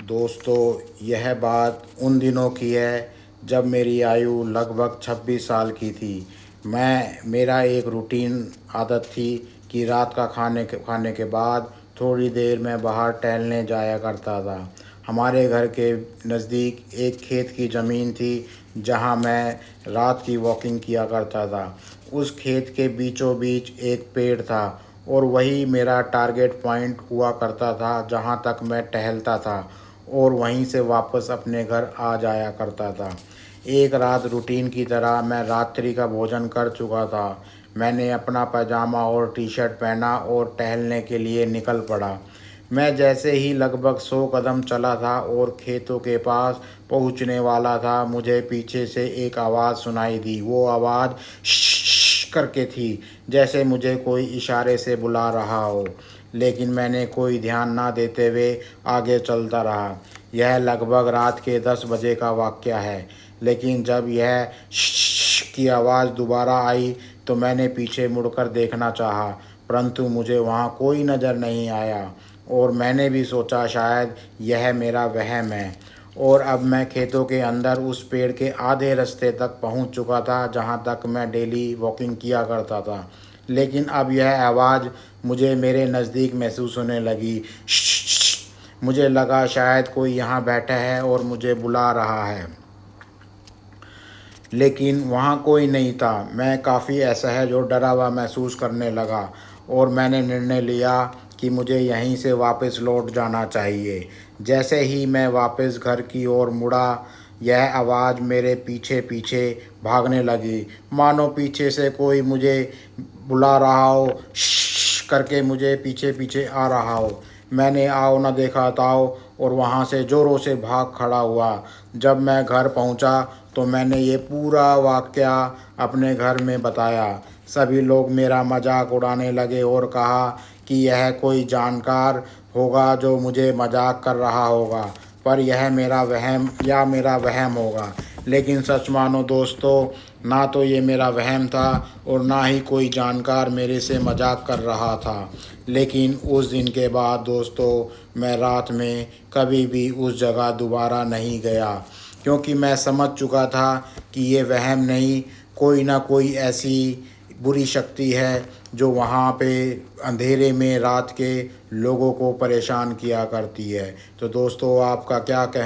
दोस्तों, यह बात उन दिनों की है जब मेरी आयु लगभग 26 साल की थी। मेरा एक रूटीन आदत थी कि रात का खाने के बाद थोड़ी देर मैं बाहर टहलने जाया करता था। हमारे घर के नज़दीक एक खेत की ज़मीन थी जहां मैं रात की वॉकिंग किया करता था। उस खेत के बीचों बीच एक पेड़ था और वही मेरा टारगेट पॉइंट हुआ करता था जहां तक मैं टहलता था और वहीं से वापस अपने घर आ जाया करता था। एक रात रूटीन की तरह मैं रात्रि का भोजन कर चुका था। मैंने अपना पैजामा और टी शर्ट पहना और टहलने के लिए निकल पड़ा। मैं जैसे ही लगभग 100 कदम चला था और खेतों के पास पहुंचने वाला था, मुझे पीछे से एक आवाज़ सुनाई दी। वो आवाज़ श्श करके थी, जैसे मुझे कोई इशारे से बुला रहा हो। लेकिन मैंने कोई ध्यान ना देते हुए आगे चलता रहा। यह लगभग रात के 10 बजे का वाक़या है। लेकिन जब यह श्श की आवाज़ दोबारा आई तो मैंने पीछे मुड़कर देखना चाहा, परंतु मुझे वहाँ कोई नज़र नहीं आया और मैंने भी सोचा शायद यह मेरा वहम है। और अब मैं खेतों के अंदर उस पेड़ के आधे रास्ते तक पहुंच चुका था जहां तक मैं डेली वॉकिंग किया करता था। लेकिन अब यह आवाज़ मुझे मेरे नज़दीक महसूस होने लगी। मुझे लगा शायद कोई यहाँ बैठा है और मुझे बुला रहा है, लेकिन वहाँ कोई नहीं था। मैं काफ़ी असहज और डरा हुआ महसूस करने लगा और मैंने निर्णय लिया कि मुझे यहीं से वापस लौट जाना चाहिए। जैसे ही मैं वापस घर की ओर मुड़ा, यह आवाज़ मेरे पीछे पीछे भागने लगी, मानो पीछे से कोई मुझे बुला रहा हो, श्श करके मुझे पीछे पीछे आ रहा हो। मैंने आओ न देखा ताओ और वहाँ से ज़ोरों से भाग खड़ा हुआ। जब मैं घर पहुँचा तो मैंने ये पूरा वाक़या अपने घर में बताया। सभी लोग मेरा मजाक उड़ाने लगे और कहा कि यह कोई जानकार होगा जो मुझे मजाक कर रहा होगा, पर यह मेरा वहम होगा। लेकिन सच मानो दोस्तों, ना तो ये मेरा वहम था और ना ही कोई जानकार मेरे से मजाक कर रहा था। लेकिन उस दिन के बाद दोस्तों, मैं रात में कभी भी उस जगह दोबारा नहीं गया, क्योंकि मैं समझ चुका था कि ये वहम नहीं, कोई ना कोई ऐसी बुरी शक्ति है जो वहाँ पे अंधेरे में रात के लोगों को परेशान किया करती है। तो दोस्तों, आपका क्या कहना